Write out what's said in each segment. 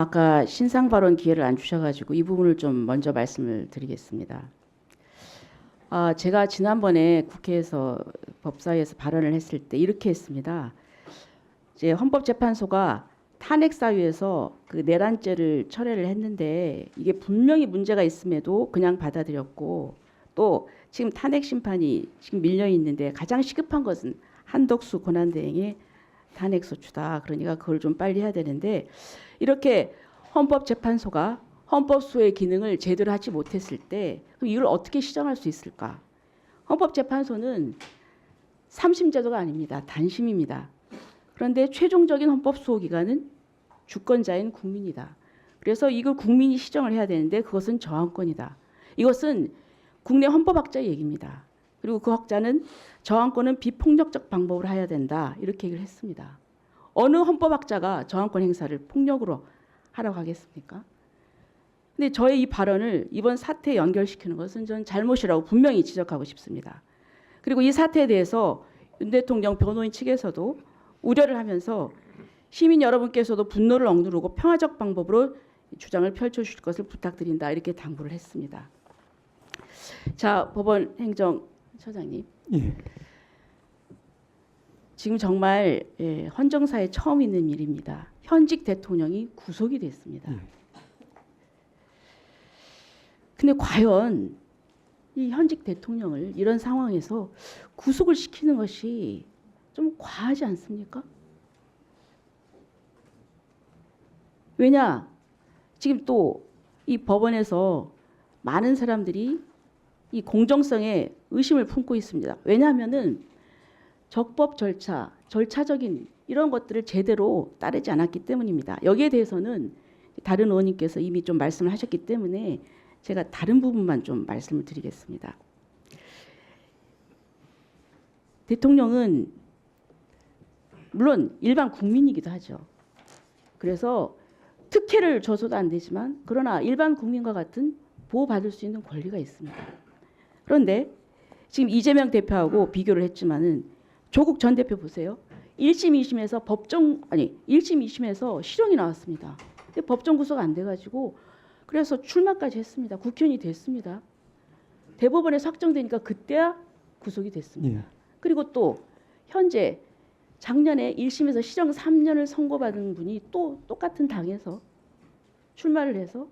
아까 신상 발언 기회를 안 주셔가지고 이 부분을 좀 먼저 말씀을 드리겠습니다. 제가 지난번에 국회에서 법사위에서 발언을 했을 때 이렇게 했습니다. 이제 헌법재판소가 탄핵 사유에서 그 내란죄를 철회를 했는데 이게 분명히 문제가 있음에도 그냥 받아들였고, 또 지금 탄핵 심판이 지금 밀려 있는데 가장 시급한 것은 한덕수 권한대행의 탄핵 소추다. 그러니까 그걸 좀 빨리 해야 되는데, 이렇게 헌법재판소가 헌법소의 기능을 제대로 하지 못했을 때 그럼 이걸 어떻게 시정할 수 있을까? 헌법재판소는 3심 제도가 아닙니다. 단심입니다. 그런데 최종적인 헌법수호 기관은 주권자인 국민이다. 그래서 이걸 국민이 시정을 해야 되는데 그것은 저항권이다. 이것은 국내 헌법학자의 얘기입니다. 그리고 그 학자는 저항권은 비폭력적 방법으로 해야 된다. 이렇게 얘기를 했습니다. 어느 헌법학자가 저항권 행사를 폭력으로 하라고 하겠습니까? 근데 저의 이 발언을 이번 사태에 연결시키는 것은 저는 잘못이라고 분명히 지적하고 싶습니다. 그리고 이 사태에 대해서 윤 대통령 변호인 측에서도 우려를 하면서 시민 여러분께서도 분노를 억누르고 평화적 방법으로 주장을 펼쳐주실 것을 부탁드린다. 이렇게 당부를 했습니다. 자, 법원 행정처장님. 예. 지금 정말 헌정사에 처음 있는 일입니다. 현직 대통령이 구속이 됐습니다. 근데 과연 이 현직 대통령을 이런 상황에서 구속을 시키는 것이 좀 과하지 않습니까? 왜냐? 지금 또 이 법원에서 많은 사람들이 이 공정성에 의심을 품고 있습니다. 왜냐하면은 적법 절차, 절차적인 이런 것들을 제대로 따르지 않았기 때문입니다. 여기에 대해서는 다른 의원님께서 이미 좀 말씀을 하셨기 때문에 제가 다른 부분만 좀 말씀을 드리겠습니다. 대통령은 물론 일반 국민이기도 하죠. 그래서 특혜를 줘서도 안 되지만 그러나 일반 국민과 같은 보호받을 수 있는 권리가 있습니다. 그런데 지금 이재명 대표하고 비교를 했지만은 조국 전 대표 보세요. 1심, 2심에서 1심, 2심에서 실형이 나왔습니다. 근데 법정 구속 안 돼가지고 그래서 출마까지 했습니다. 국회의원이 됐습니다. 대법원에서 확정되니까 그때야 구속이 됐습니다. 예. 그리고 또 현재 작년에 1심에서 실형 3년을 선고받은 분이 또 똑같은 당에서 출마를 해서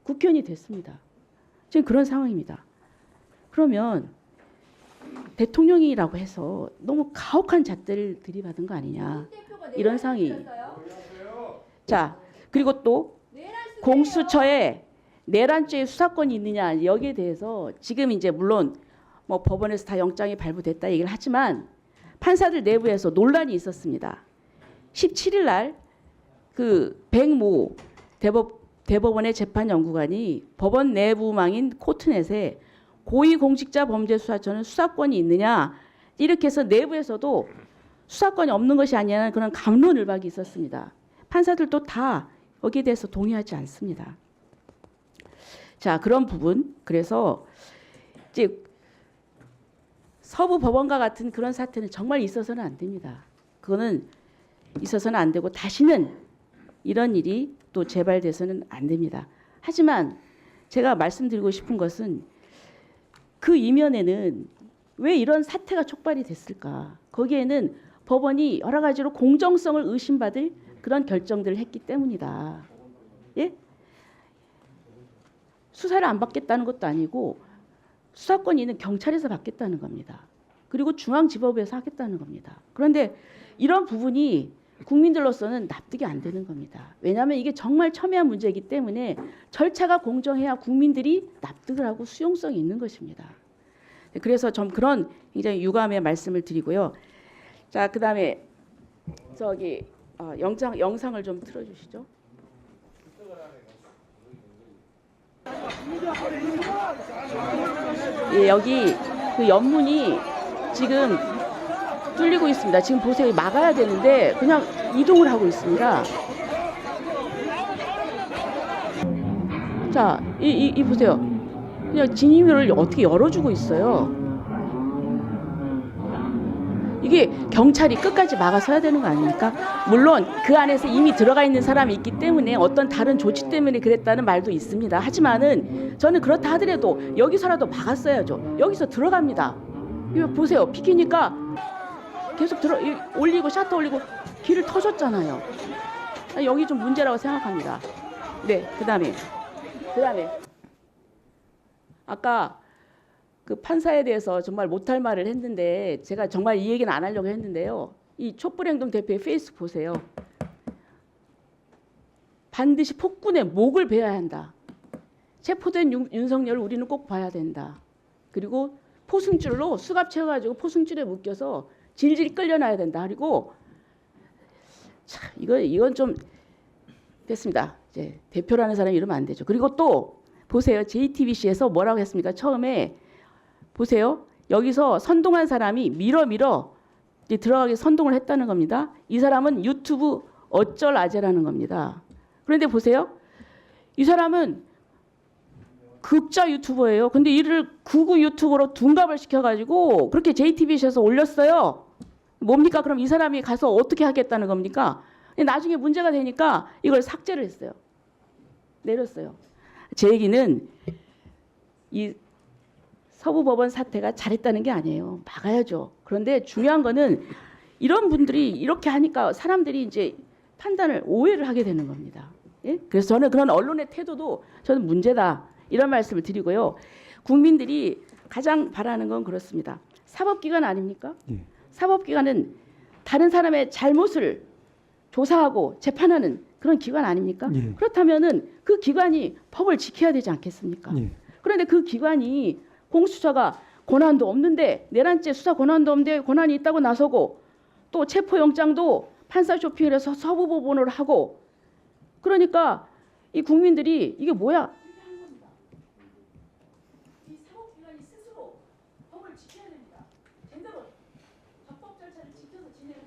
국회의원이 됐습니다. 지금 그런 상황입니다. 그러면 대통령이라고 해서 너무 가혹한 잣대를 들이받은 거 아니냐, 이런 상황이. 자, 그리고 또 공수처에 내란죄 수사권이 있느냐, 여기에 대해서 지금 이제 물론 뭐 법원에서 다 영장이 발부됐다 얘기를 하지만 판사들 내부에서 논란이 있었습니다. 17일 날 그 백모 대법원의 재판연구관이 법원 내부망인 코트넷에 고위공직자범죄수사처는 수사권이 있느냐 이렇게 해서 내부에서도 수사권이 없는 것이 아니냐는 그런 갑론을박이 있었습니다. 판사들도 다 여기에 대해서 동의하지 않습니다. 자, 그런 부분, 그래서 이제 서부 법원과 같은 그런 사태는 정말 있어서는 안 됩니다. 그거는 있어서는 안 되고 다시는 이런 일이 또 재발돼서는 안 됩니다. 하지만 제가 말씀드리고 싶은 것은 그 이면에는 왜 이런 사태가 촉발이 됐을까? 거기에는 법원이 여러 가지로 공정성을 의심받을 그런 결정들을 했기 때문이다. 예? 수사를 안 받겠다는 것도 아니고 수사권이 있는 경찰에서 받겠다는 겁니다. 그리고 중앙지법에서 하겠다는 겁니다. 그런데 이런 부분이 국민들로서는 납득이 안 되는 겁니다. 왜냐하면 이게 정말 첨예한 문제이기 때문에 절차가 공정해야 국민들이 납득을 하고 수용성이 있는 것입니다. 그래서 좀 그런 굉장히 유감의 말씀을 드리고요. 자, 그다음에 저기 영상을 좀 틀어주시죠. 예, 여기 그 연문이 지금 뚫리고 있습니다. 지금 보세요. 막아야 되는데 그냥 이동을 하고 있습니다. 자, 이 보세요. 그냥 진입로를 어떻게 열어주고 있어요. 이게 경찰이 끝까지 막아서야 되는 거 아닙니까? 물론 그 안에서 이미 들어가 있는 사람이 있기 때문에 어떤 다른 조치 때문에 그랬다는 말도 있습니다. 하지만은 저는 그렇다 하더라도 여기서라도 막았어야죠. 여기서 들어갑니다. 이거 보세요. 비키니까 계속 올리고 셔터 올리고 길을 터줬잖아요. 여기 좀 문제라고 생각합니다. 네, 그다음에 아까 그 판사에 대해서 정말 못할 말을 했는데 제가 정말 이 얘기는 안 하려고 했는데요. 이 촛불행동 대표의 페이스북 보세요. 반드시 폭군의 목을 베어야 한다. 체포된 윤석열을 우리는 꼭 봐야 된다. 그리고 포승줄로 수갑 채워가지고 포승줄에 묶여서 질질 끌려놔야 된다. 그리고 참 이건 좀 됐습니다. 이제 대표라는 사람이 이러면 안 되죠. 그리고 또 보세요. JTBC에서 뭐라고 했습니까? 처음에 보세요. 여기서 선동한 사람이 밀어 이제 들어가게 선동을 했다는 겁니다. 이 사람은 유튜브 어쩔 아재라는 겁니다. 그런데 보세요. 이 사람은 극자 유튜버예요. 근데 이를 극우 유튜버로 둔갑을 시켜가지고 그렇게 JTBC에서 올렸어요. 뭡니까? 그럼 이 사람이 가서 어떻게 하겠다는 겁니까? 나중에 문제가 되니까 이걸 삭제를 했어요. 내렸어요. 제 얘기는 이 서부법원 사태가 잘했다는 게 아니에요. 막아야죠. 그런데 중요한 거는 이런 분들이 이렇게 하니까 사람들이 이제 판단을 오해를 하게 되는 겁니다. 예? 그래서 저는 그런 언론의 태도도 저는 문제다. 이런 말씀을 드리고요. 국민들이 가장 바라는 건 그렇습니다. 사법기관 아닙니까? 예. 사법기관은 다른 사람의 잘못을 조사하고 재판하는 그런 기관 아닙니까? 예. 그렇다면은 그 기관이 법을 지켜야 되지 않겠습니까? 예. 그런데 그 기관이 공수처가 권한도 없는데 내란죄 수사 권한도 없는데 권한이 있다고 나서고 또 체포영장도 판사 쇼핑을 해서 서부법원으로 하고 그러니까 이 국민들이 이게 뭐야? 이 사법기관이 스스로 법을 지켜야 됩니다. 제대로 합법 절차를 지켜서 진행을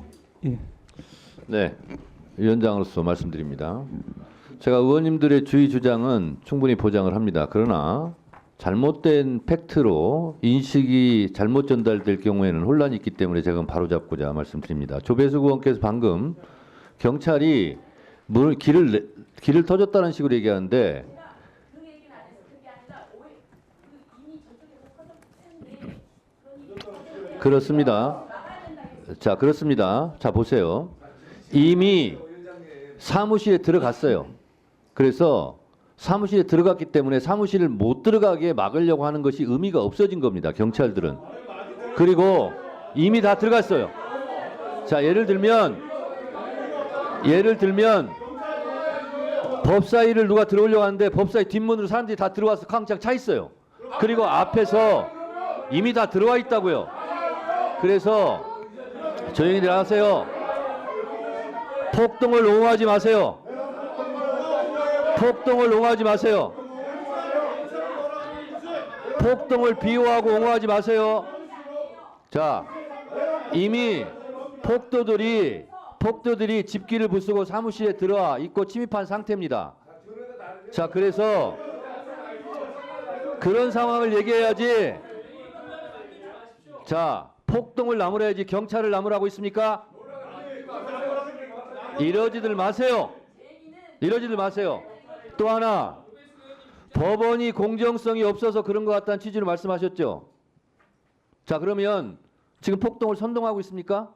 했었어요. 예. 네, 위원장으로서 말씀드립니다. 제가 의원님들의 주의 주장은 충분히 보장을 합니다. 그러나 잘못된 팩트로 인식이 잘못 전달될 경우에는 혼란이 있기 때문에 제가 바로잡고자 말씀드립니다. 조배수 의원께서 방금 경찰이 길을 터줬다는 식으로 얘기하는데 그렇습니다. 자, 그렇습니다. 자, 보세요. 이미 사무실에 들어갔어요. 그래서 사무실에 들어갔기 때문에 사무실을 못 들어가게 막으려고 하는 것이 의미가 없어진 겁니다. 경찰들은. 그리고 이미 다 들어갔어요. 자, 예를 들면 법사위를 누가 들어오려고 하는데 법사위 뒷문으로 사람들이 다 들어와서 쾅창 차 있어요. 그리고 앞에서 이미 다 들어와 있다고요. 그래서 조용히들 하세요. 폭동을 옹호하지 마세요. 폭동을 옹호하지 마세요. 폭동을 비호하고 옹호하지 마세요. 자, 이미 폭도들이 집기를 부수고 사무실에 들어와 있고 침입한 상태입니다. 자, 그래서 그런 상황을 얘기해야지. 자, 폭동을 나무라야지 경찰을 나무라고 있습니까? 이러지들 마세요. 이러지들 마세요. 또 하나, 법원이 공정성이 없어서 그런 것 같다는 취지로 말씀하셨죠. 자, 그러면 지금 폭동을 선동하고 있습니까?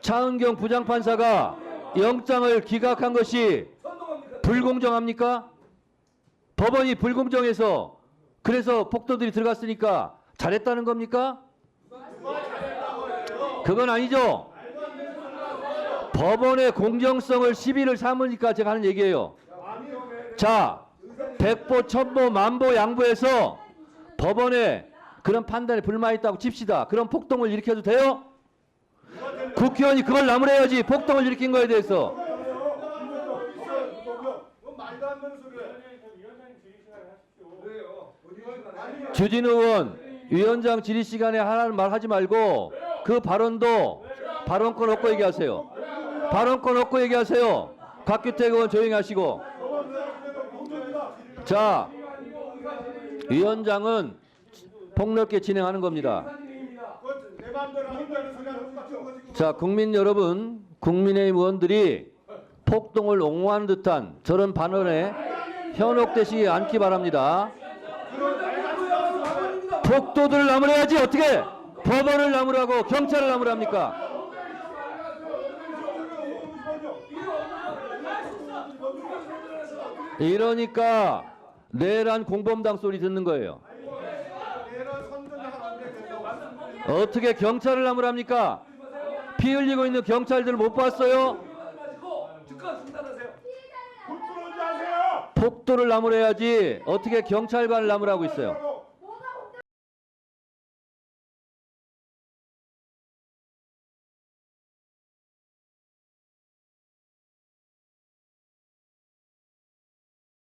차은경 부장판사가 영장을 기각한 것이 불공정합니까? 법원이 불공정해서 그래서 폭도들이 들어갔으니까 잘했다는 겁니까? 그건 아니죠. 법원의 공정성을 시비를 삼으니까 제가 하는 얘기예요. 자, 백보, 천보, 만보, 양보해서 법원에 그런 판단에 불만이 있다고 칩시다. 그럼 폭동을 일으켜도 돼요? 국회의원이 그걸 나무래야지. 폭동을 일으킨 거에 대해서. 주진우 의원, 위원장 질의 시간에 하라는 말 하지 말고 그 발언도 발언권 없고 얘기하세요. 발언권 없고 얘기하세요. 곽규택 의원 조용히 하시고. 자, 위원장은 폭넓게 진행하는 겁니다. 내 마음대로 한다는 소리 하는 거죠. 자, 국민 여러분, 국민의힘 의원들이 폭동을 옹호하는 듯한 저런 발언에 현혹되시지 않기 바랍니다. 폭도들을 나무래야지 어떻게 법원을 나무라고 경찰을 나무랍니까? 이러니까 내란 공범당 소리 듣는 거예요. 어떻게 경찰을 나무랍니까? 피 흘리고 있는 경찰들 못 봤어요? 폭도를 나무래야지 어떻게 경찰관을 나무라고 있어요?